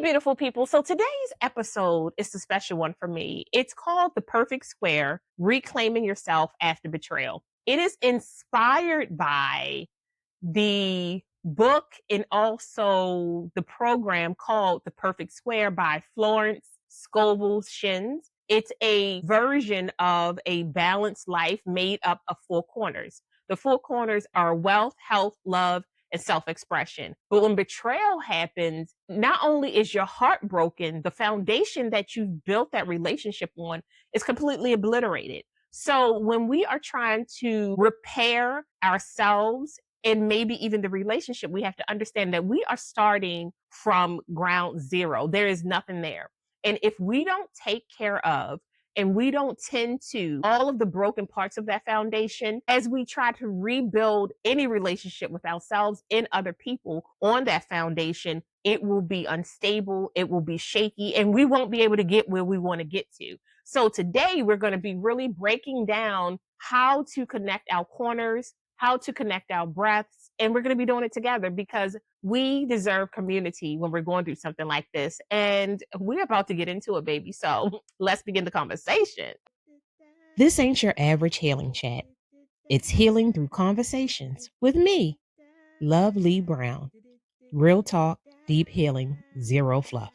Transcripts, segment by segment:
beautiful people. So today's episode is a special one for me. It's called The Perfect Square, Reclaiming Yourself After Betrayal. It is inspired by the book and also the program called The Perfect Square by Florence Scovel Shins. It's a version of a balanced life made up of four corners. The four corners are wealth, health, love, and self-expression. But when betrayal happens, not only is your heart broken, the foundation that you've built that relationship on is completely obliterated. So when we are trying to repair ourselves and maybe even the relationship, we have to understand that we are starting from ground zero. There is nothing there. And if we don't take care of and we don't tend to all of the broken parts of that foundation as we try to rebuild any relationship with ourselves and other people on that foundation, it will be unstable, it will be shaky, and we won't be able to get where we want to get to. So today we're going to be really breaking down how to connect our corners, how to connect our breaths, and we're going to be doing it together because we deserve community when we're going through something like this. And we're about to get into it, baby. So let's begin the conversation. This ain't your average healing chat. It's healing through conversations with me, Loveli Brown. Real talk, deep healing, zero fluff.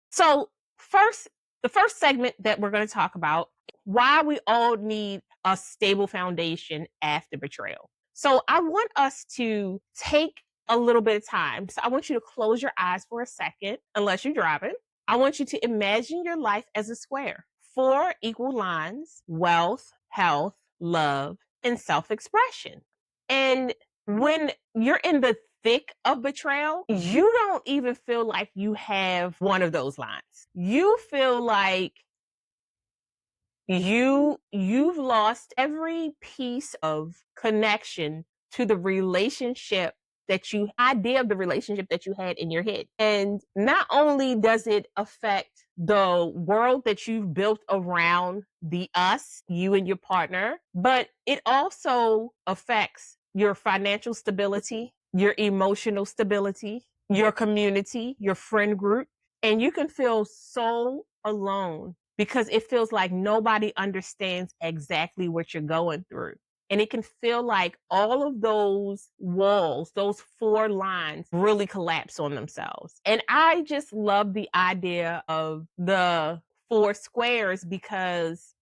So the first segment that we're going to talk about, why we all need a stable foundation after betrayal. So I want us to take a little bit of time. So I want you to close your eyes for a second, unless you're driving. I want you to imagine your life as a square. Four equal lines: wealth, health, love, and self-expression. And when you're in the thick of betrayal, you don't even feel like you have one of those lines. You feel like you've lost every piece of connection to the relationship idea of the relationship that you had in your head. And not only does it affect the world that you've built around the us, you and your partner, but it also affects your financial stability, your emotional stability, your community, your friend group, and you can feel so alone because it feels like nobody understands exactly what you're going through. And it can feel like all of those walls, those four lines really collapse on themselves. And I just love the idea of the four squares because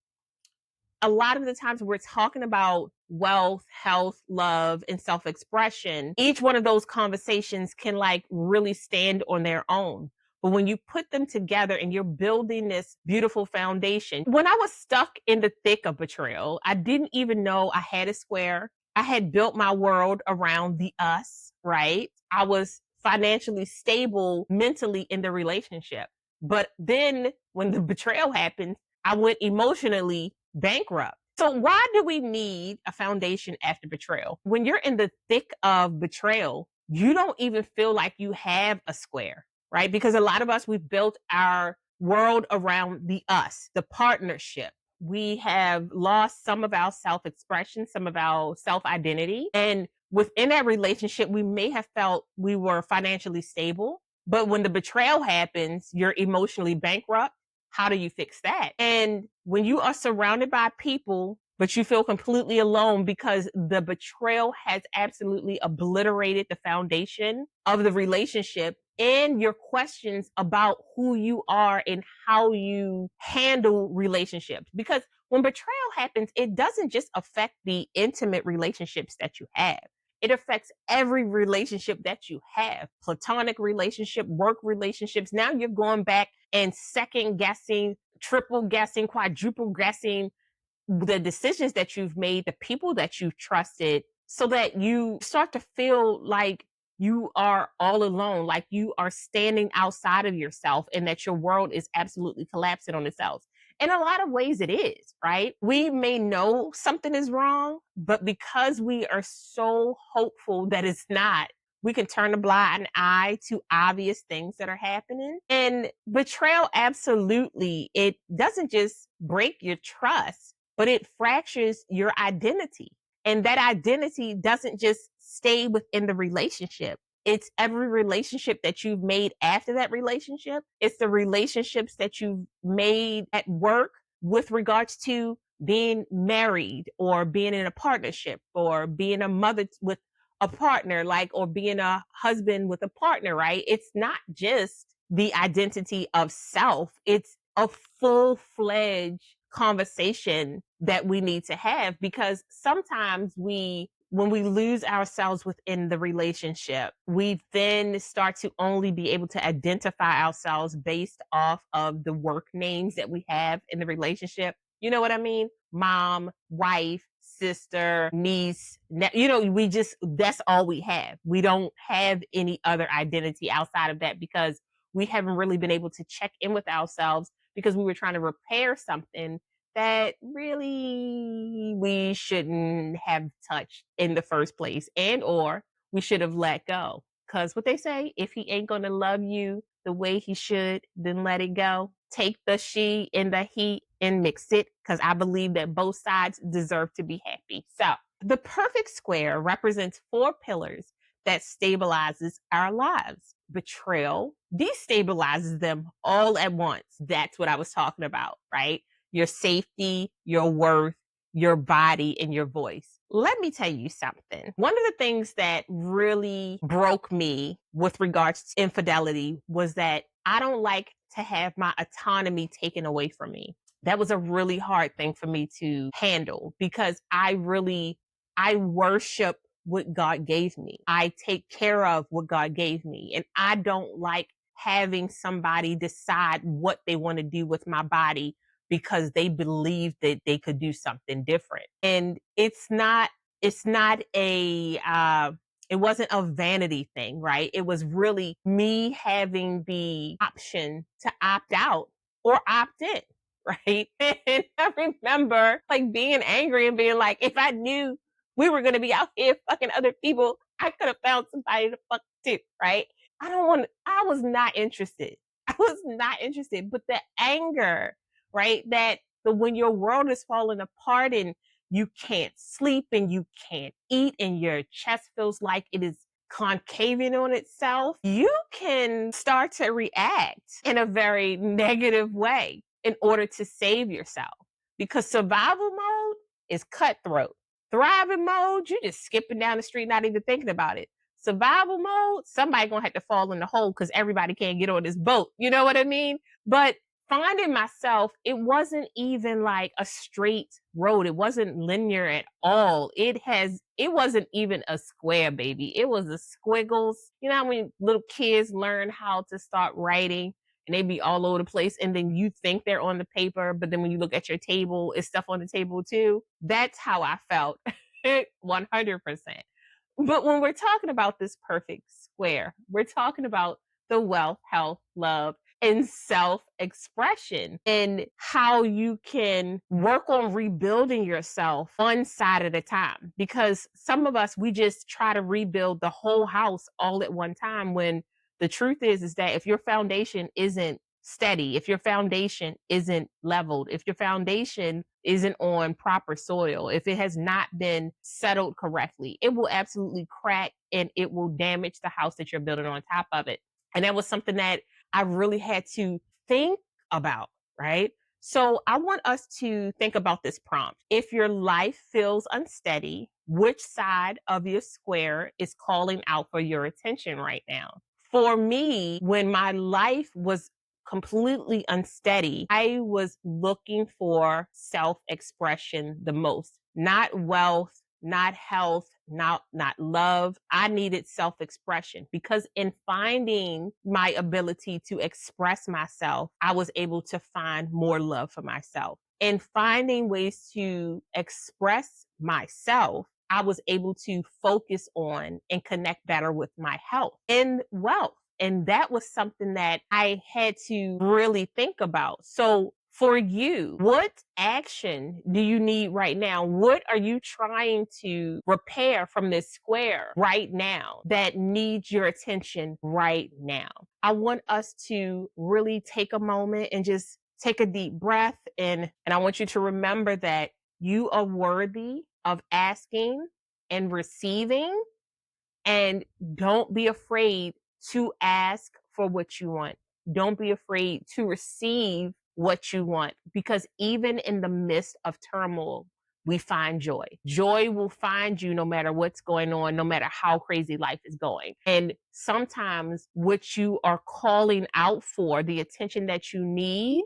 a lot of the times we're talking about wealth, health, love, and self-expression. Each one of those conversations can like really stand on their own. But when you put them together and you're building this beautiful foundation, when I was stuck in the thick of betrayal, I didn't even know I had a square. I had built my world around the us, right? I was financially stable mentally in the relationship. But then when the betrayal happened, I went emotionally bankrupt. So why do we need a foundation after betrayal? When you're in the thick of betrayal, you don't even feel like you have a square, right? Because a lot of us, we've built our world around the us, the partnership. We have lost some of our self-expression, some of our self-identity. And within that relationship, we may have felt we were financially stable. But when the betrayal happens, you're emotionally bankrupt. How do you fix that? And when you are surrounded by people, but you feel completely alone because the betrayal has absolutely obliterated the foundation of the relationship and your questions about who you are and how you handle relationships. Because when betrayal happens, it doesn't just affect the intimate relationships that you have. It affects every relationship that you have, platonic relationship, work relationships. Now you're going back and second guessing, triple guessing, quadruple guessing the decisions that you've made, the people that you've trusted, so that you start to feel like you are all alone, like you are standing outside of yourself and that your world is absolutely collapsing on itself. In a lot of ways it is, right? We may know something is wrong, but because we are so hopeful that it's not, we can turn a blind eye to obvious things that are happening. And betrayal, absolutely, it doesn't just break your trust, but it fractures your identity. And that identity doesn't just stay within the relationship. It's every relationship that you've made after that relationship. It's the relationships that you've made at work with regards to being married or being in a partnership or being a mother with a partner, like, or being a husband with a partner, right? It's not just the identity of self, it's a full fledged conversation that we need to have, because sometimes when we lose ourselves within the relationship, we then start to only be able to identify ourselves based off of the work names that we have in the relationship. You know what I mean? Mom, wife, sister, niece, we just, that's all we have. We don't have any other identity outside of that, because we haven't really been able to check in with ourselves, because we were trying to repair something that really we shouldn't have touched in the first place, and or we should have let go. Because what they say, if he ain't going to love you the way he should, then let it go. Take the she and the he and mix it, because I believe that both sides deserve to be happy. So the perfect square represents four pillars that stabilizes our lives. Betrayal destabilizes them all at once. That's what I was talking about, right? Your safety, your worth, your body, and your voice. Let me tell you something. One of the things that really broke me with regards to infidelity was that I don't like to have my autonomy taken away from me. That was a really hard thing for me to handle, because I worship what God gave me. I take care of what God gave me. And I don't like having somebody decide what they want to do with my body because they believe that they could do something different. And it's not it wasn't a vanity thing, right? It was really me having the option to opt out or opt in, right? And I remember like being angry and being like, if I knew we were going to be out here fucking other people, I could have found somebody to fuck too, right? I was not interested. I was not interested. But the anger, right? That when your world is falling apart and you can't sleep and you can't eat and your chest feels like it is concaving on itself, you can start to react in a very negative way in order to save yourself, because survival mode is cutthroat. Thriving mode, you just skipping down the street, not even thinking about it. Survival mode, somebody gonna have to fall in the hole because everybody can't get on this boat. You know what I mean? But finding myself, it wasn't even like a straight road. It wasn't linear at all. It wasn't even a square, baby. It was a squiggles. You know how when little kids learn how to start writing and they be all over the place, and then you think they're on the paper, but then when you look at your table, it's stuff on the table too. That's how I felt. 100%. But when we're talking about this perfect square, we're talking about the wealth, health, love, and self expression, and how you can work on rebuilding yourself one side at a time. Because some of us, we just try to rebuild the whole house all at one time, when the truth is that if your foundation isn't steady, if your foundation isn't leveled, if your foundation isn't on proper soil, if it has not been settled correctly, it will absolutely crack and it will damage the house that you're building on top of it. And that was something that I really had to think about, right? So I want us to think about this prompt. If your life feels unsteady, which side of your square is calling out for your attention right now? For me, when my life was completely unsteady, I was looking for self expression the most, not wealth, not health, not love. I needed self expression, because in finding my ability to express myself, I was able to find more love for myself. In finding ways to express myself, I was able to focus on and connect better with my health and wealth. And that was something that I had to really think about. So for you, what action do you need right now? What are you trying to repair from this square right now that needs your attention right now? I want us to really take a moment and just take a deep breath and I want you to remember that you are worthy of asking and receiving And don't be afraid to ask for what you want. Don't be afraid to receive what you want, because even in the midst of turmoil, we find joy. Joy will find you no matter what's going on, no matter how crazy life is going. And sometimes what you are calling out for, the attention that you need,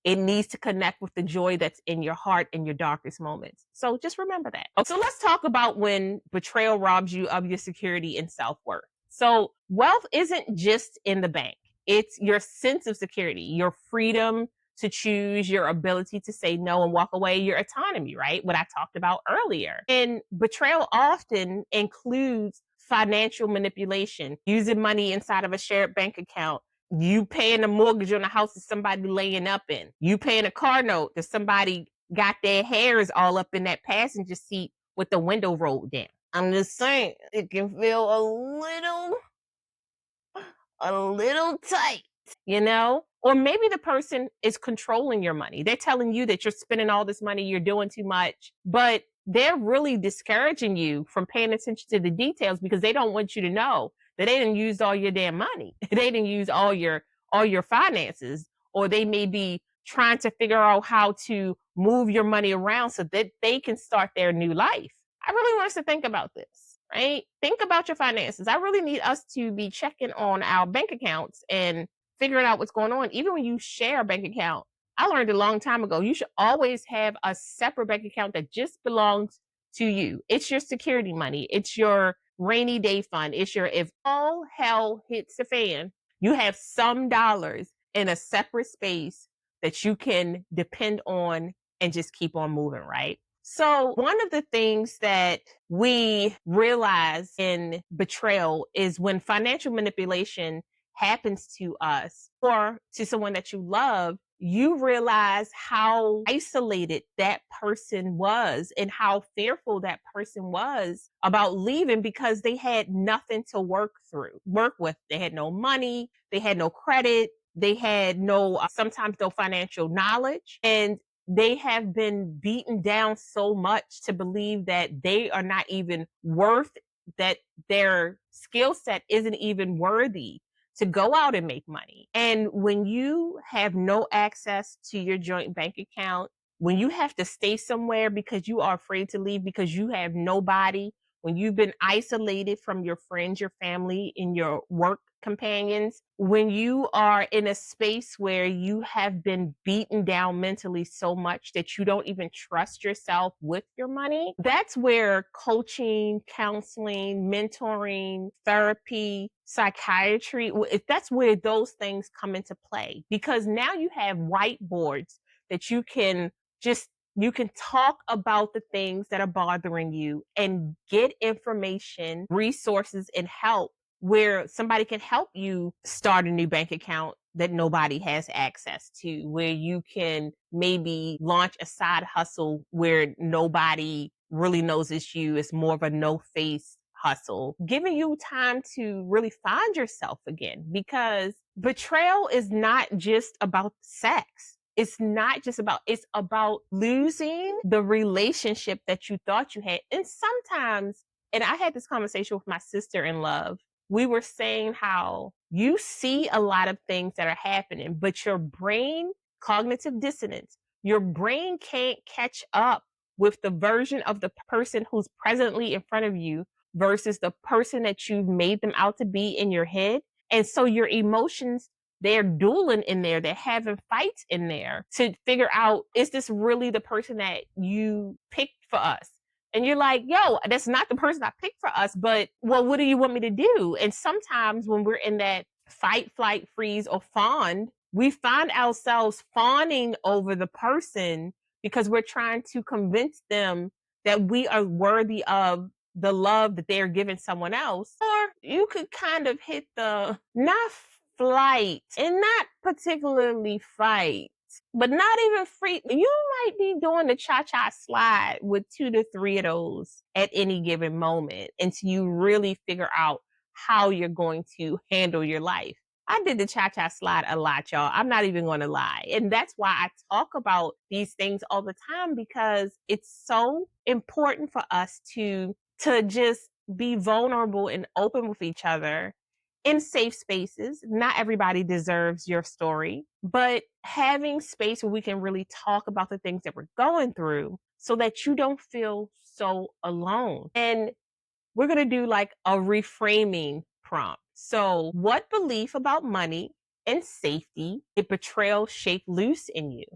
it needs to connect with the joy that's in your heart in your darkest moments. So just remember that. Okay, so let's talk about when betrayal robs you of your security and self worth. So wealth isn't just in the bank, it's your sense of security, your freedom to choose, your ability to say no and walk away, your autonomy, right? What I talked about earlier. And betrayal often includes financial manipulation, using money inside of a shared bank account, you paying a mortgage on a house that somebody laying up in, you paying a car note that somebody got their hairs all up in that passenger seat with the window rolled down. I'm just saying, it can feel a little tight, you know? Or maybe the person is controlling your money. They're telling you that you're spending all this money, you're doing too much, but they're really discouraging you from paying attention to the details because they don't want you to know that they didn't use all your damn money. They didn't use all your finances, or they may be trying to figure out how to move your money around so that they can start their new life. I really want us to think about this, right? Think about your finances. I really need us to be checking on our bank accounts and figuring out what's going on. Even when you share a bank account, I learned a long time ago, you should always have a separate bank account that just belongs to you. It's your security money. It's your rainy day fund. It's your, if all hell hits the fan, you have some dollars in a separate space that you can depend on and just keep on moving, right? So, one of the things that we realize in betrayal is when financial manipulation happens to us or to someone that you love, you realize how isolated that person was and how fearful that person was about leaving because they had nothing to work with. They had no money, they had no credit, they had no, sometimes no financial knowledge. And they have been beaten down so much to believe that they are not even worth, that their skill set isn't even worthy to go out and make money. And when you have no access to your joint bank account, when you have to stay somewhere because you are afraid to leave because you have nobody, when you've been isolated from your friends, your family, and your work companions, when you are in a space where you have been beaten down mentally so much that you don't even trust yourself with your money, that's where coaching, counseling, mentoring, therapy, psychiatry, that's where those things come into play, because now you have whiteboards that you can talk about the things that are bothering you and get information, resources, and help where somebody can help you start a new bank account that nobody has access to, where you can maybe launch a side hustle where nobody really knows it's you. It's more of a no face hustle, giving you time to really find yourself again, because betrayal is not just about sex. It's not just about, it's about losing the relationship that you thought you had. And sometimes, and I had this conversation with my sister in love, we were saying how you see a lot of things that are happening, but your brain, cognitive dissonance, your brain can't catch up with the version of the person who's presently in front of you versus the person that you've made them out to be in your head. And so your emotions, they're dueling in there. They're having fights in there to figure out, is this really the person that you picked for us? And you're like, yo, that's not the person I picked for us, but well, what do you want me to do? And sometimes when we're in that fight, flight, freeze, or fawn, we find ourselves fawning over the person because we're trying to convince them that we are worthy of the love that they're giving someone else. Or you could kind of hit the not flight and not particularly fight, but not even free. You might be doing the cha-cha slide with 2 to 3 of those at any given moment until you really figure out how you're going to handle your life. I did the cha-cha slide a lot, y'all. I'm not even going to lie. And that's why I talk about these things all the time, because it's so important for us to just be vulnerable and open with each other in safe spaces. Not everybody deserves your story, but having space where we can really talk about the things that we're going through so that you don't feel so alone. And we're going to do like a reframing prompt. So, what belief about money and safety did betrayal shake loose in you?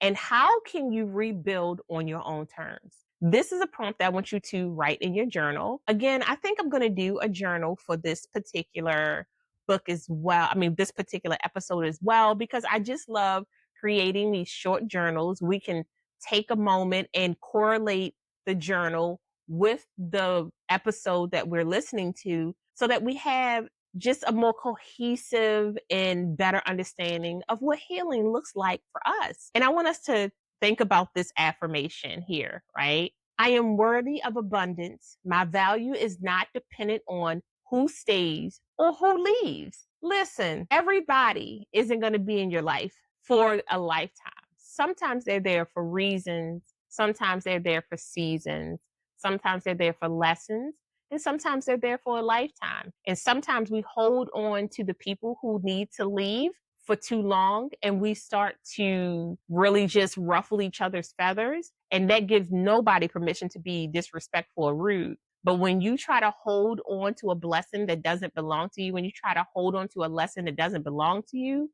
And how can you rebuild on your own terms? This is a prompt that I want you to write in your journal. Again, I think I'm going to do a journal for this particular book as well. I mean, this particular episode as well, because I just love creating these short journals. We can take a moment and correlate the journal with the episode that we're listening to so that we have just a more cohesive and better understanding of what healing looks like for us. And I want us to think about this affirmation here, right? I am worthy of abundance. My value is not dependent on who stays or who leaves. Listen, everybody isn't going to be in your life for a lifetime. Sometimes they're there for reasons, sometimes they're there for seasons, sometimes they're there for lessons, and sometimes they're there for a lifetime. And sometimes we hold on to the people who need to leave for too long and we start to really just ruffle each other's feathers. And that gives nobody permission to be disrespectful or rude. But when you try to hold on to a blessing that doesn't belong to you, when you try to hold on to a lesson that doesn't belong to you,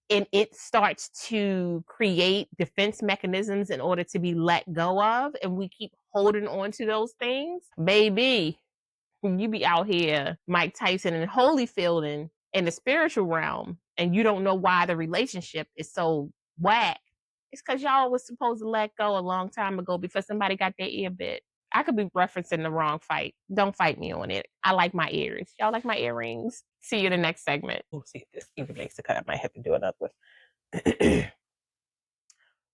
and it starts to create defense mechanisms in order to be let go of, and we keep holding on to those things, baby, you be out here Mike Tyson and Holyfield in the spiritual realm, and you don't know why the relationship is so whack. It's because y'all was supposed to let go a long time ago before somebody got their ear bit. I could be referencing the wrong fight. Don't fight me on it. I like my ears. Y'all like my earrings? See you in the next segment. We'll see if this even makes the cut. I might have to do another one.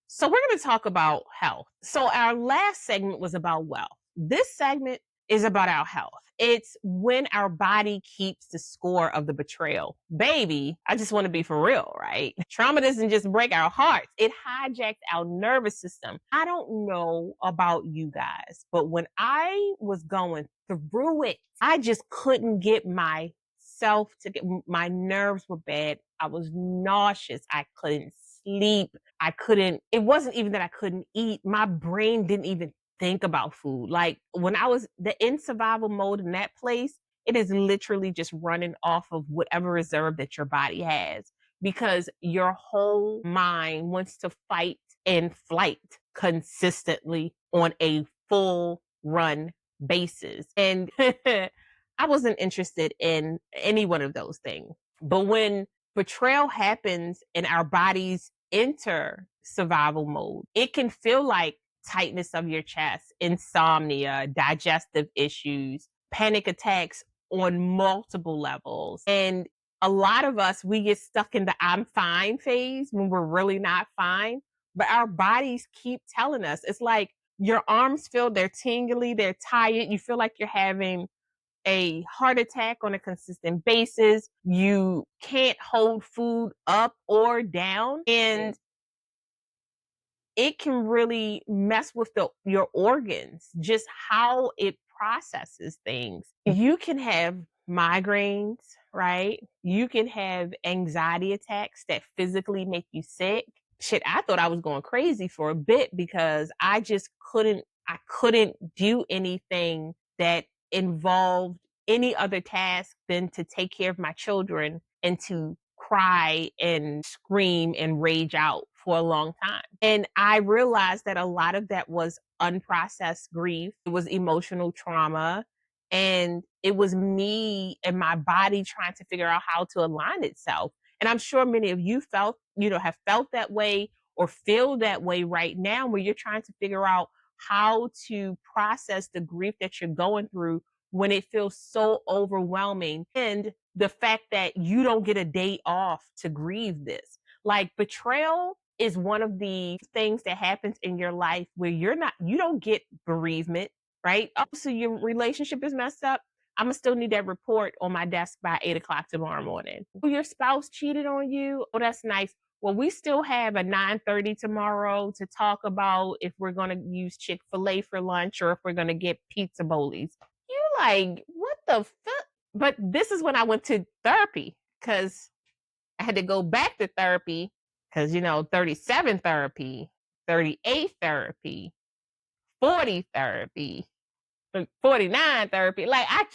So we're going to talk about health. So our last segment was about wealth. This segment is about our health. It's when our body keeps the score of the betrayal. Baby, I just want to be for real, right? Trauma doesn't just break our hearts. It hijacks our nervous system. I don't know about you guys, but when I was going through it, I just couldn't get myself to get, my nerves were bad. I was nauseous. I couldn't sleep. It wasn't even that I couldn't eat. My brain didn't even think about food. Like when I was in survival mode in that place, it is literally just running off of whatever reserve that your body has because your whole mind wants to fight and flight consistently on a full run basis. And I wasn't interested in any one of those things. But when betrayal happens and our bodies enter survival mode, it can feel like tightness of your chest, insomnia, digestive issues, panic attacks on multiple levels. And a lot of us, we get stuck in the I'm fine phase when we're really not fine. But our bodies keep telling us. It's like your arms feel they're tingly, they're tired. You feel like you're having a heart attack on a consistent basis. You can't hold food up or down. And it can really mess with your organs, just how it processes things. You can have migraines, right? You can have anxiety attacks that physically make you sick. Shit, I thought I was going crazy for a bit because I couldn't do anything that involved any other task than to take care of my children and to cry and scream and rage out for a long time. And I realized that a lot of that was unprocessed grief. It was emotional trauma. And it was me and my body trying to figure out how to align itself. And I'm sure many of you have felt that way or feel that way right now where you're trying to figure out how to process the grief that you're going through when it feels so overwhelming. And the fact that you don't get a day off to grieve this. Like betrayal is one of the things that happens in your life where you don't get bereavement, right? Oh, so your relationship is messed up. I'm gonna still need that report on my desk by 8 o'clock tomorrow morning. Oh, your spouse cheated on you. Oh, that's nice. Well, we still have a 9:30 tomorrow to talk about if we're gonna use Chick-fil-A for lunch or if we're gonna get pizza bowlies. like, what the fuck? But this is when I went to therapy because I had to go back to therapy because, 37 therapy, 38 therapy, 40 therapy, 49 therapy. Like I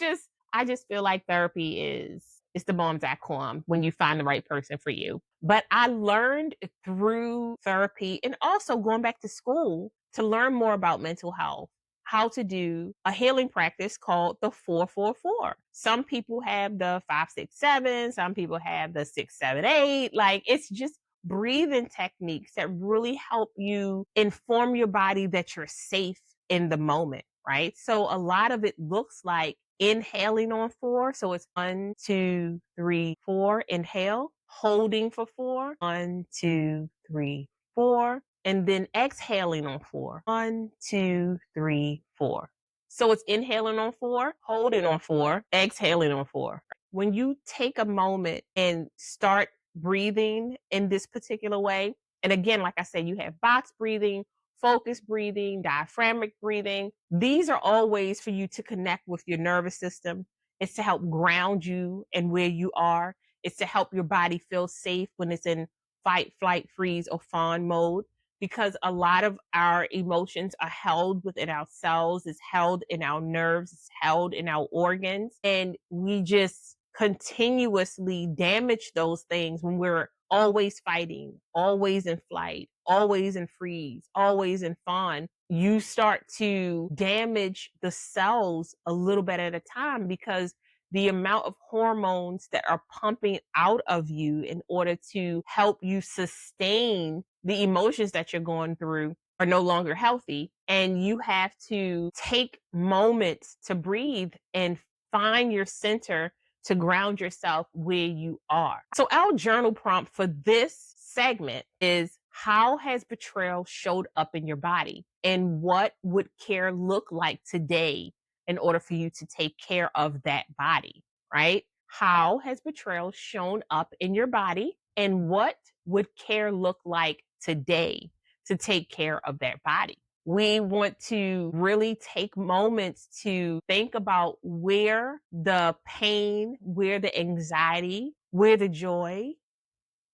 just feel like therapy is it's the bomb.com when you find the right person for you. But I learned through therapy and also going back to school to learn more about mental health, how to do a healing practice called the 444. Some people have the 567, some people have the 678. Like it's just breathing techniques that really help you inform your body that you're safe in the moment, right? So a lot of it looks like inhaling on 4. So it's 1, 2, 3, 4. Inhale, holding for 4. 1, 2, 3, 4. And then exhaling on 4. 1, 2, 3, 4. So it's inhaling on 4, holding on 4, exhaling on 4. When you take a moment and start breathing in this particular way, and again, like I said, you have box breathing, focus breathing, diaphragmatic breathing. These are all ways for you to connect with your nervous system. It's to help ground you and where you are. It's to help your body feel safe when it's in fight, flight, freeze, or fawn mode. Because a lot of our emotions are held within our cells, it's held in our nerves, it's held in our organs. And we just continuously damage those things when we're always fighting, always in flight, always in freeze, always in fawn. You start to damage the cells a little bit at a time because the amount of hormones that are pumping out of you in order to help you sustain the emotions that you're going through are no longer healthy. And you have to take moments to breathe and find your center to ground yourself where you are. So our journal prompt for this segment is, how has betrayal showed up in your body? And what would care look like today in order for you to take care of that body, right? How has betrayal shown up in your body? And what would care look like today to take care of that body? We want to really take moments to think about where the pain, where the anxiety, where the joy,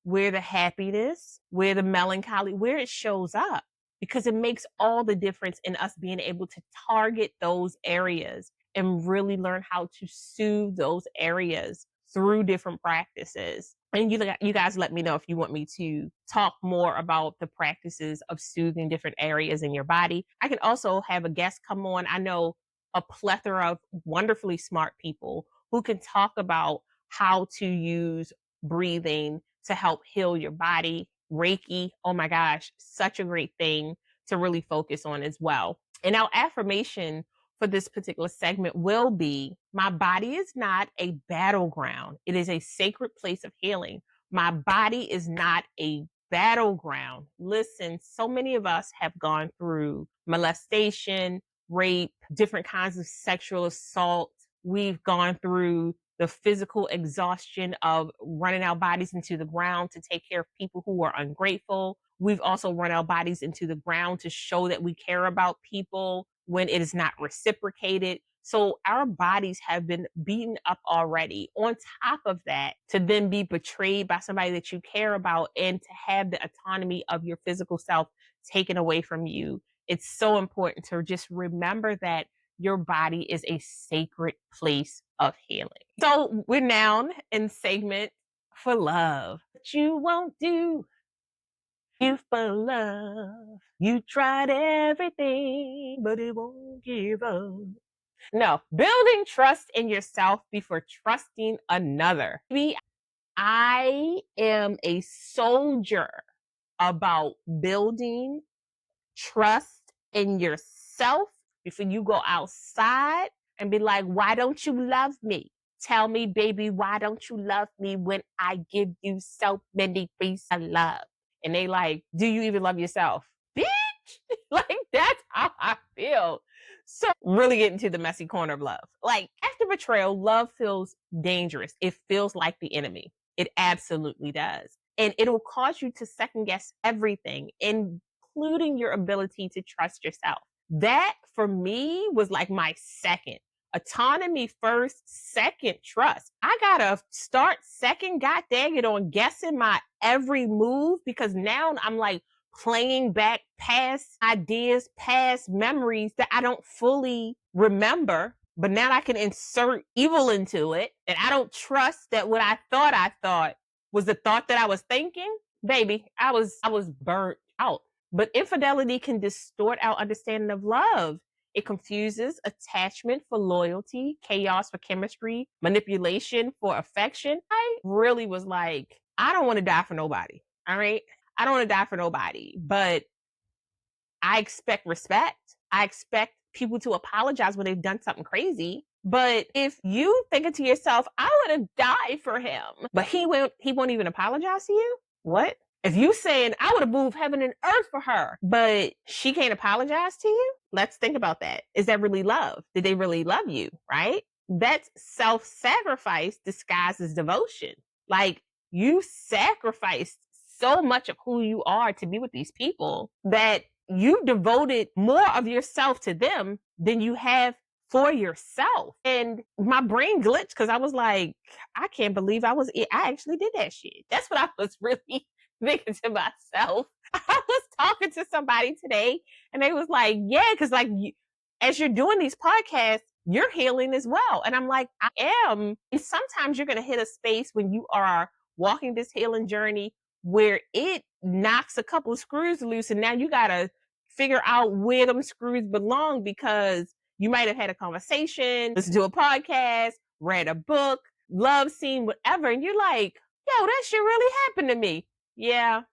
where the happiness, where the melancholy, where it shows up, because it makes all the difference in us being able to target those areas and really learn how to soothe those areas through different practices. And you guys let me know if you want me to talk more about the practices of soothing different areas in your body. I can also have a guest come on. I know a plethora of wonderfully smart people who can talk about how to use breathing to help heal your body. Reiki, oh my gosh, such a great thing to really focus on as well. And our affirmation for this particular segment will be, my body is not a battleground. It is a sacred place of healing. My body is not a battleground. Listen, so many of us have gone through molestation, rape, different kinds of sexual assault. We've gone through the physical exhaustion of running our bodies into the ground to take care of people who are ungrateful. We've also run our bodies into the ground to show that we care about people when it is not reciprocated. So our bodies have been beaten up already. On top of that, to then be betrayed by somebody that you care about and to have the autonomy of your physical self taken away from you. It's so important to just remember that your body is a sacred place of healing. So we're now in segment for love. What you won't do, you for love. You tried everything, but it won't give up. No, building trust in yourself before trusting another. I am a soldier about building trust in yourself before you go outside and be like, why don't you love me? Tell me, baby, why don't you love me when I give you so many pieces of love? And they like, do you even love yourself? Bitch! Like, that's how I feel. So really get into the messy corner of love. Like, after betrayal, love feels dangerous. It feels like the enemy. It absolutely does. And it'll cause you to second guess everything, including your ability to trust yourself. That for me was like my second. autonomy first, second, trust. I gotta start second, god dang it, on guessing my every move, because now I'm like playing back past ideas, past memories that I don't fully remember. But now I can insert evil into it. And I don't trust that what I thought was the thought that I was thinking. Baby, I was burnt out. But infidelity can distort our understanding of love. It confuses attachment for loyalty, chaos for chemistry, manipulation for affection. I really was like, I don't want to die for nobody. All right. I don't want to die for nobody, but I expect respect. I expect people to apologize when they've done something crazy. But if you thinking to yourself, I would have died for him, but he won't even apologize to you. What? If you saying I would have moved heaven and earth for her, but she can't apologize to you, let's think about that. Is that really love? Did they really love you? Right? That's self-sacrifice disguised as devotion. Like, you sacrificed so much of who you are to be with these people that you devoted more of yourself to them than you have for yourself. And my brain glitched because I was like, I can't believe I actually did that shit. That's what I was really thinking to myself. I was talking to somebody today and they was like, yeah, because like as you're doing these podcasts, you're healing as well. And I'm like, I am. And sometimes you're going to hit a space when you are walking this healing journey where it knocks a couple of screws loose, and now you got to figure out where them screws belong, because you might have had a conversation, listened to a podcast, read a book, love scene, whatever, and you're like, yo, that shit really happened to me. Yeah,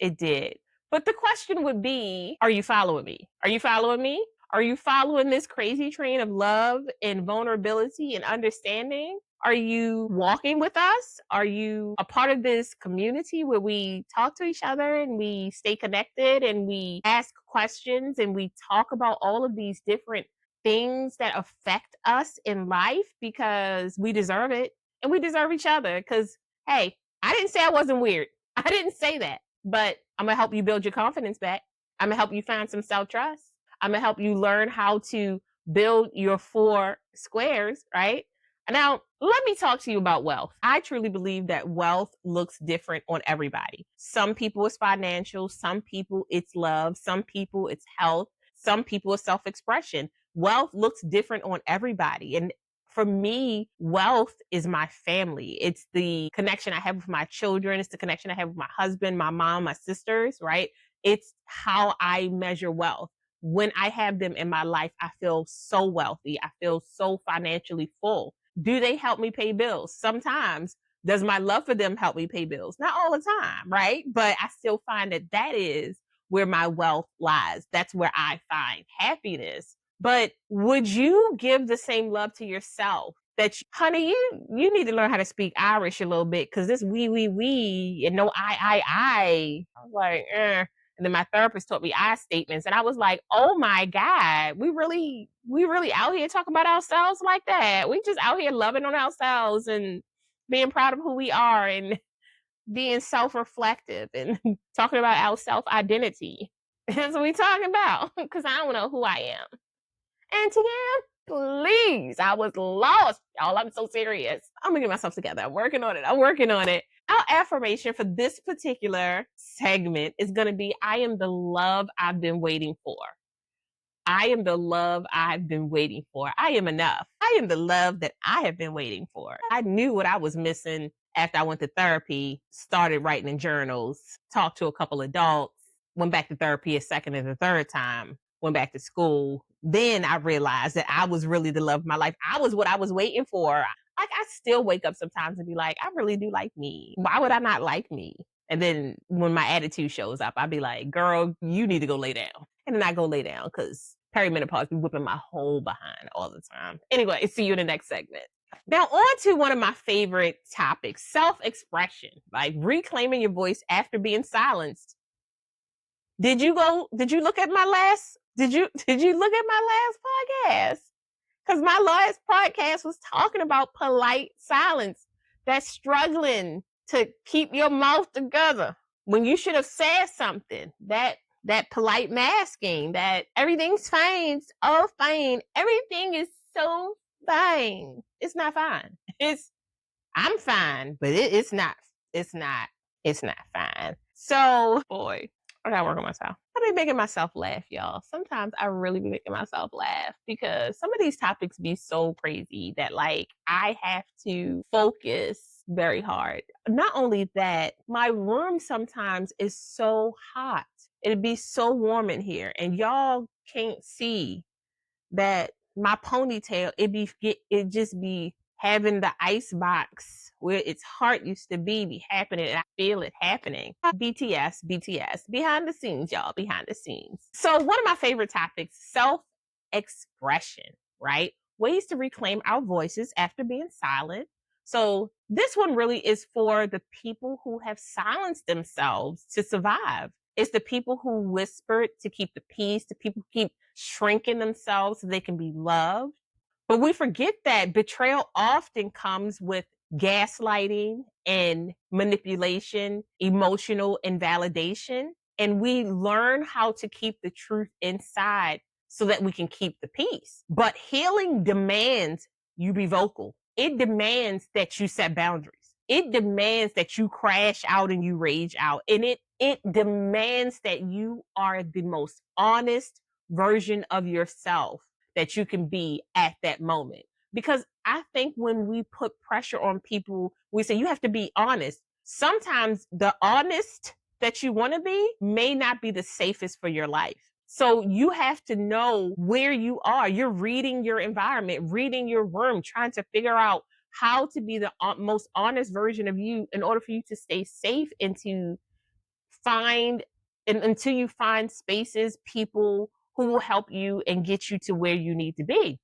it did. But the question would be, are you following me? Are you following me? Are you following this crazy train of love and vulnerability and understanding? Are you walking with us? Are you a part of this community where we talk to each other and we stay connected and we ask questions and we talk about all of these different things that affect us in life, because we deserve it and we deserve each other? Because, hey, I didn't say I wasn't weird. I didn't say that, but I'm going to help you build your confidence back. I'm going to help you find some self-trust. I'm going to help you learn how to build your 4 squares, right? Now, let me talk to you about wealth. I truly believe that wealth looks different on everybody. Some people it's financial, some people it's love, some people it's health, some people it's self-expression. Wealth looks different on everybody. And for me, wealth is my family. It's the connection I have with my children. It's the connection I have with my husband, my mom, my sisters, right? It's how I measure wealth. When I have them in my life, I feel so wealthy. I feel so financially full. Do they help me pay bills? Sometimes. Does my love for them help me pay bills? Not all the time, right? But I still find that is where my wealth lies. That's where I find happiness. But would you give the same love to yourself? That honey, you need to learn how to speak Irish a little bit, because this we and no I. I was like, And then my therapist taught me I statements, and I was like, oh my God, we really out here talking about ourselves like that. We just out here loving on ourselves and being proud of who we are and being self-reflective and talking about our self-identity. That's what we talking about, because I don't know who I am. And to them, please, I was lost. Y'all, I'm so serious. I'm gonna get myself together. I'm working on it. Our affirmation for this particular segment is going to be, I am the love I've been waiting for. I am the love I've been waiting for. I am enough. I am the love that I have been waiting for. I knew what I was missing after I went to therapy, started writing in journals, talked to a couple adults, went back to therapy a second and a third time, went back to school. Then I realized that I was really the love of my life. I was what I was waiting for. Like, I still wake up sometimes and be like, I really do like me. Why would I not like me? And then when my attitude shows up, I'll be like, girl, you need to go lay down. And then I go lay down, because perimenopause be whipping my whole behind all the time. Anyway, see you in the next segment. Now, on to one of my favorite topics, self-expression, like reclaiming your voice after being silenced. Did you look at my last podcast? Because my last podcast was talking about polite silence. That's struggling to keep your mouth together when you should have said something. That that polite masking, that everything's fine, it's all fine, everything is so fine. It's not fine. I'm fine, but it's not, it's not fine. So, boy, I gotta work on myself. I be making myself laugh, y'all. Sometimes I really be making myself laugh because some of these topics be so crazy that like I have to focus very hard. Not only that, my room sometimes is so hot. It'd be so warm in here, and y'all can't see that my ponytail, it just be having the ice box where its heart used to be happening, and I feel it happening. BTS, behind the scenes, y'all, behind the scenes. So one of my favorite topics, self-expression, right? Ways to reclaim our voices after being silent. So this one really is for the people who have silenced themselves to survive. It's the people who whispered to keep the peace, the people who keep shrinking themselves so they can be loved. But we forget that betrayal often comes with gaslighting and manipulation, emotional invalidation. And we learn how to keep the truth inside so that we can keep the peace. But healing demands you be vocal. It demands that you set boundaries. It demands that you crash out and you rage out. And it demands that you are the most honest version of yourself that you can be at that moment. Because I think when we put pressure on people, we say you have to be honest. Sometimes the honest that you want to be may not be the safest for your life. So you have to know where you are. You're reading your environment, reading your room, trying to figure out how to be the most honest version of you in order for you to stay safe and to find and until you find spaces, people who will help you and get you to where you need to be.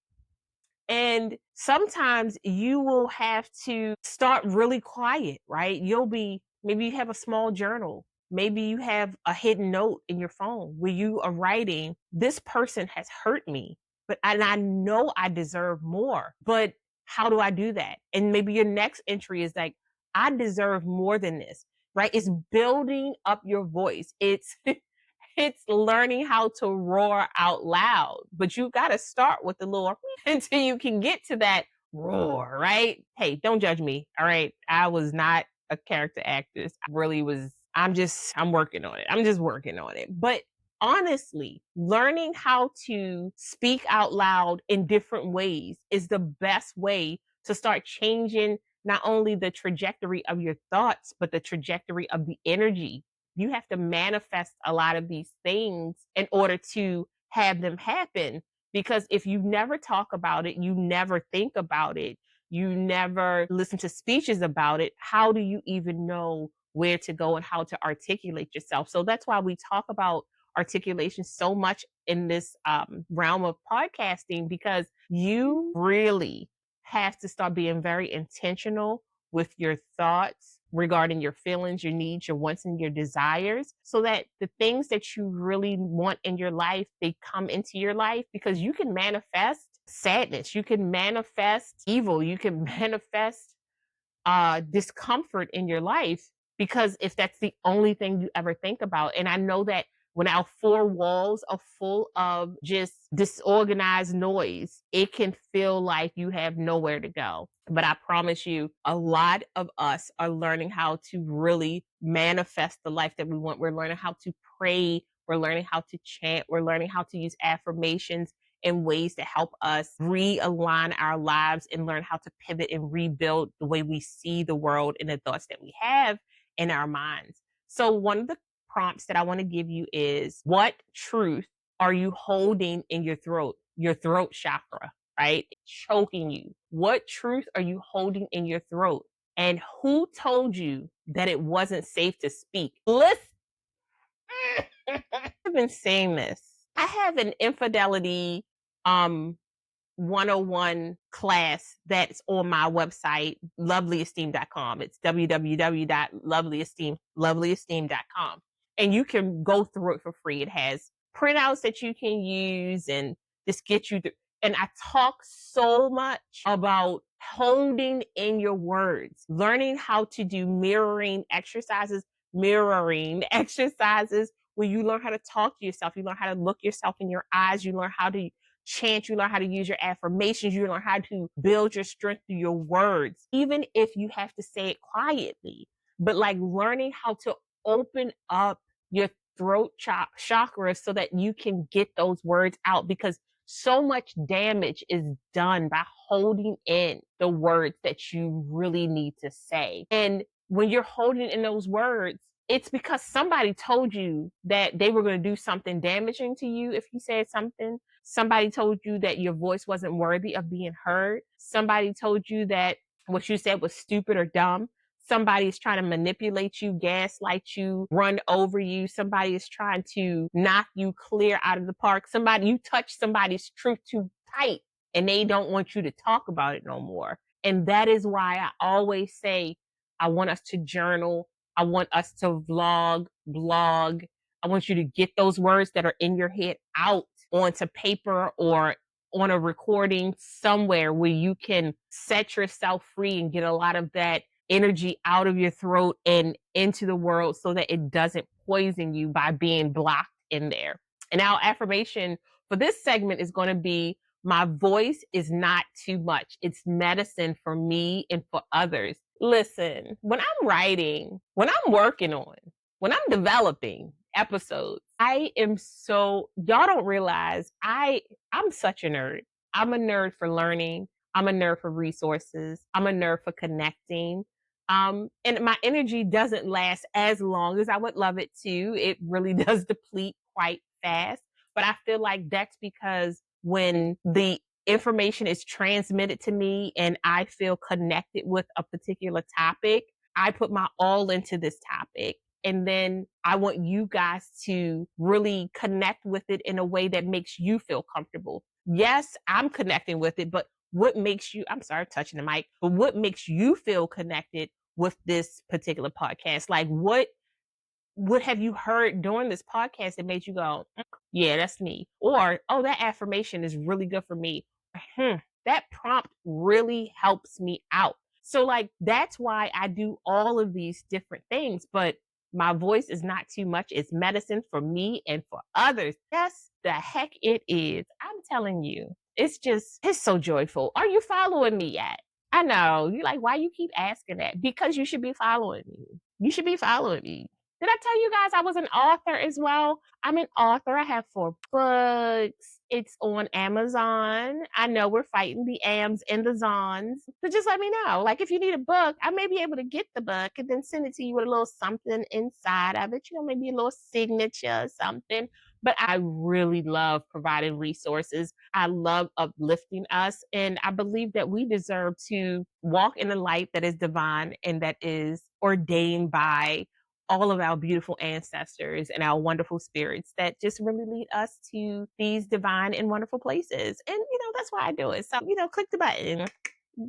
And sometimes you will have to start really quiet, right? Maybe you have a small journal. Maybe you have a hidden note in your phone where you are writing, this person has hurt me, and I know I deserve more, but how do I do that? And maybe your next entry is like, I deserve more than this, right? It's building up your voice. It's learning how to roar out loud, but you got to start with the little until you can get to that roar, right? Hey, don't judge me. All right. I was not a character actress. I really was. I'm working on it. I'm just working on it. But honestly, learning how to speak out loud in different ways is the best way to start changing not only the trajectory of your thoughts, but the trajectory of the energy. You have to manifest a lot of these things in order to have them happen. Because if you never talk about it, you never think about it, you never listen to speeches about it, how do you even know where to go and how to articulate yourself? So that's why we talk about articulation so much in this realm of podcasting, because you really have to start being very intentional with your thoughts regarding your feelings, your needs, your wants, and your desires, so that the things that you really want in your life, they come into your life. Because you can manifest sadness, you can manifest evil, you can manifest discomfort in your life, because if that's the only thing you ever think about. And I know that when our four walls are full of just disorganized noise, it can feel like you have nowhere to go. But I promise you, a lot of us are learning how to really manifest the life that we want. We're learning how to pray. We're learning how to chant. We're learning how to use affirmations and ways to help us realign our lives and learn how to pivot and rebuild the way we see the world and the thoughts that we have in our minds. So one of the prompts that I want to give you is, what truth are you holding in your throat chakra, right? Choking you. What truth are you holding in your throat? And who told you that it wasn't safe to speak? Listen, I've been saying this. I have an infidelity um 101 class that's on my website, lovelyesteem.com. It's www.lovelyesteem.com. And you can go through it for free. It has printouts that you can use and just get you through. And I talk so much about holding in your words, learning how to do mirroring exercises where you learn how to talk to yourself. You learn how to look yourself in your eyes. You learn how to chant. You learn how to use your affirmations. You learn how to build your strength through your words, even if you have to say it quietly. But like learning how to open up your throat chakra so that you can get those words out, because so much damage is done by holding in the words that you really need to say. And when you're holding in those words, it's because somebody told you that they were going to do something damaging to you if you said something. Somebody told you that your voice wasn't worthy of being heard. Somebody told you that what you said was stupid or dumb. Somebody is trying to manipulate you, gaslight you, run over you. Somebody is trying to knock you clear out of the park. You touch somebody's truth too tight and they don't want you to talk about it no more. And that is why I always say, I want us to journal. I want us to blog. I want you to get those words that are in your head out onto paper or on a recording somewhere where you can set yourself free and get a lot of that energy out of your throat and into the world so that it doesn't poison you by being blocked in there. And our affirmation for this segment is going to be, my voice is not too much. It's medicine for me and for others. Listen, when I'm writing, when I'm working on, when I'm developing episodes, y'all don't realize I'm such a nerd. I'm a nerd for learning. I'm a nerd for resources. I'm a nerd for connecting. And my energy doesn't last as long as I would love it to. It really does deplete quite fast. But I feel like that's because when the information is transmitted to me and I feel connected with a particular topic, I put my all into this topic. And then I want you guys to really connect with it in a way that makes you feel comfortable. Yes, I'm connecting with it, but what makes you, I'm sorry, touching the mic, but what makes you feel connected with this particular podcast? Like what have you heard during this podcast that made you go, yeah, that's me? Or, oh, that affirmation is really good for me. That prompt really helps me out. So, like, that's why I do all of these different things. But my voice is not too much. It's medicine for me and for others. Yes, the heck it is. I'm telling you, it's so joyful. Are you following me yet? I know. You're like, why you keep asking that? Because you should be following me. You should be following me. Did I tell you guys I was an author as well? I'm an author. I have 4 books. It's on Amazon. I know we're fighting the Ams and the Zons. So just let me know. Like if you need a book, I may be able to get the book and then send it to you with a little something inside of it. Maybe a little signature or something. But I really love providing resources. I love uplifting us. And I believe that we deserve to walk in a light that is divine and that is ordained by all of our beautiful ancestors and our wonderful spirits that just really lead us to these divine and wonderful places. And, that's why I do it. So, click the button,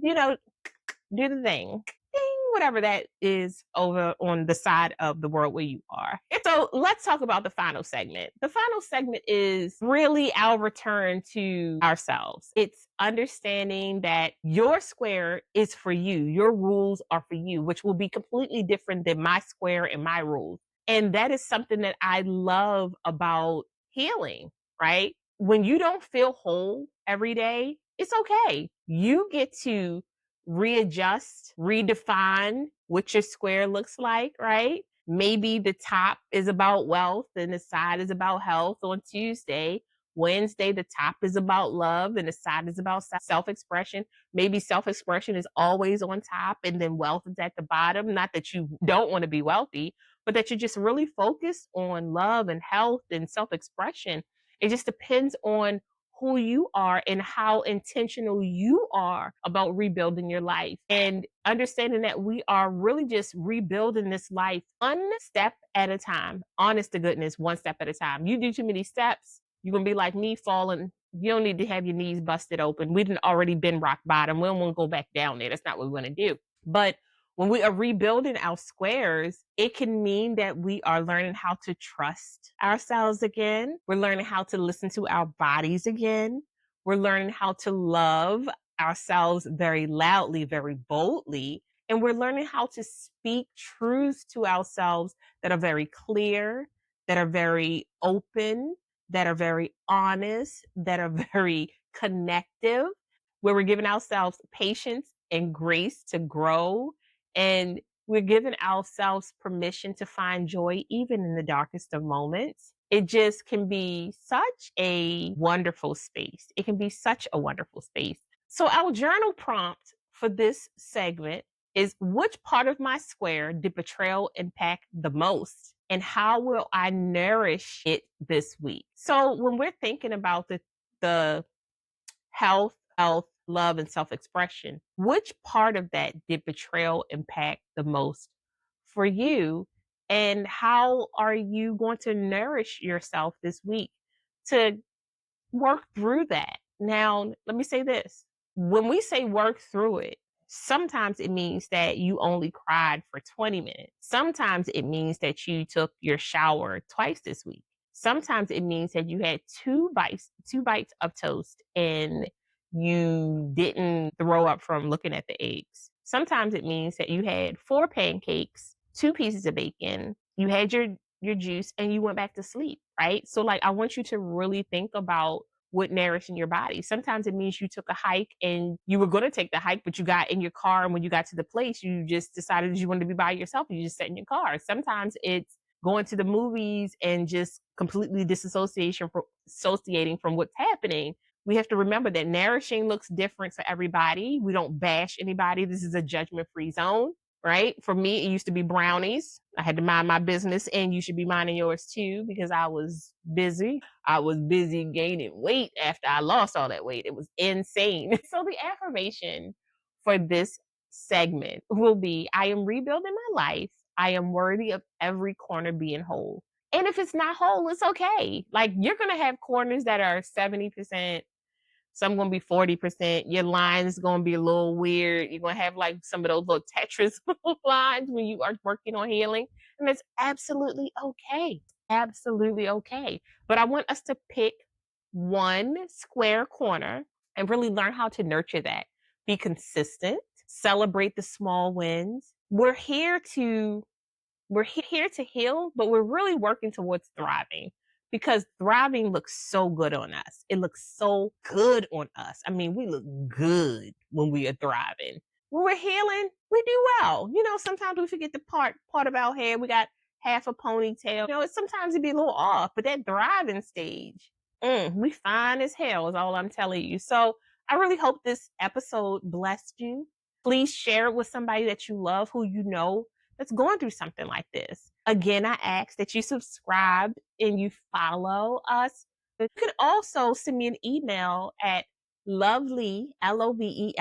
do the thing. Ding, whatever that is over on the side of the world where you are. So let's talk about the final segment. The final segment is really our return to ourselves. It's understanding that your square is for you. Your rules are for you, which will be completely different than my square and my rules. And that is something that I love about healing, right? When you don't feel whole every day, it's okay. You get to readjust, redefine what your square looks like, right? Maybe the top is about wealth and the side is about health on Tuesday. Wednesday, the top is about love and the side is about self expression. Maybe self expression is always on top and then wealth is at the bottom. Not that you don't want to be wealthy, but that you're just really focused on love and health and self expression. It just depends on who you are and how intentional you are about rebuilding your life, and understanding that we are really just rebuilding this life one step at a time. Honest to goodness, one step at a time. You do too many steps, you're going to be like me, falling. You don't need to have your knees busted open. We've already been rock bottom. We don't want to go back down there. That's not what we want to do. But when we are rebuilding our squares, it can mean that we are learning how to trust ourselves again. We're learning how to listen to our bodies again. We're learning how to love ourselves very loudly, very boldly. And we're learning how to speak truths to ourselves that are very clear, that are very open, that are very honest, that are very connective, where we're giving ourselves patience and grace to grow. And we're giving ourselves permission to find joy even in the darkest of moments. It just can be such a wonderful space. It can be such a wonderful space. So, our journal prompt for this segment is, which part of my square did betrayal impact the most? And how will I nourish it this week? So, when we're thinking about the health, love, and self expression, which part of that did betrayal impact the most for you? And how are you going to nourish yourself this week to work through that? Now, let me say this. When we say work through it, sometimes it means that you only cried for 20 minutes. Sometimes it means that you took your shower twice this week. Sometimes it means that you had two bites of toast and you didn't throw up from looking at the eggs. Sometimes it means that you had 4 pancakes, 2 pieces of bacon, you had your juice and you went back to sleep, right? So like I want you to really think about what nourishing your body. Sometimes it means you took a hike and you were going to take the hike, but you got in your car. And when you got to the place, you just decided you wanted to be by yourself. And you just sat in your car. Sometimes it's going to the movies and just completely associating from what's happening. We have to remember that nourishing looks different for everybody. We don't bash anybody. This is a judgment free zone, right? For me, it used to be brownies. I had to mind my business, and you should be minding yours too, because I was busy. I was busy gaining weight after I lost all that weight. It was insane. So the affirmation for this segment will be, I am rebuilding my life. I am worthy of every corner being whole. And if it's not whole, it's okay. Like, you're going to have corners that are 70%, some gonna be 40%. Your line is gonna be a little weird. You're gonna have like some of those little Tetris lines when you are working on healing. And it's absolutely okay. Absolutely okay. But I want us to pick one square corner and really learn how to nurture that. Be consistent, celebrate the small wins. We're here to heal, but we're really working towards thriving, because thriving looks so good on us. It looks so good on us. I mean, we look good when we are thriving. When we're healing, we do well. Sometimes we forget the part of our hair. We got half a ponytail. Sometimes it be a little off, but that thriving stage, we fine as hell is all I'm telling you. So I really hope this episode blessed you. Please share it with somebody that you love, who you know that's going through something like this. Again, I ask that you subscribe and you follow us. You can also send me an email at lovely, Loveli,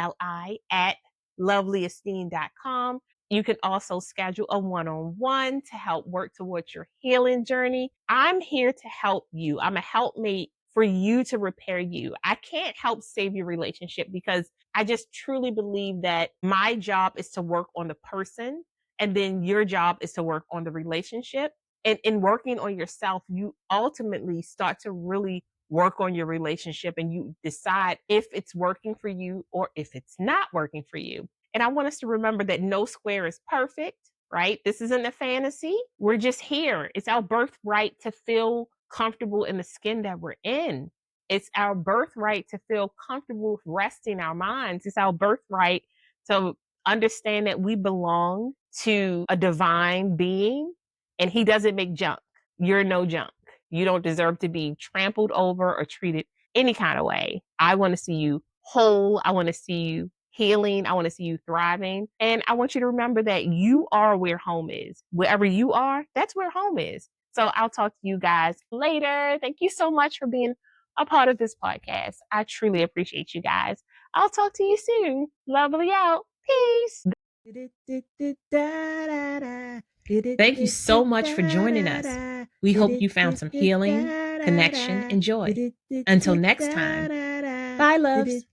at lovelyesteem.com. You can also schedule a one-on-one to help work towards your healing journey. I'm here to help you. I'm a helpmate for you to repair you. I can't help save your relationship, because I just truly believe that my job is to work on the person, and then your job is to work on the relationship. And in working on yourself, you ultimately start to really work on your relationship, and you decide if it's working for you or if it's not working for you. And I want us to remember that no square is perfect, right? This isn't a fantasy. We're just here. It's our birthright to feel comfortable in the skin that we're in. It's our birthright to feel comfortable resting our minds. It's our birthright to understand that we belong to a divine being, and he doesn't make junk. You're no junk. You don't deserve to be trampled over or treated any kind of way. I want to see you whole. I want to see you healing. I want to see you thriving. And I want you to remember that you are where home is. Wherever you are, that's where home is. So I'll talk to you guys later. Thank you so much for being a part of this podcast. I truly appreciate you guys. I'll talk to you soon. Lovely out. Peace. Thank you so much for joining us. We hope you found some healing, connection, and joy. Until next time, bye, loves.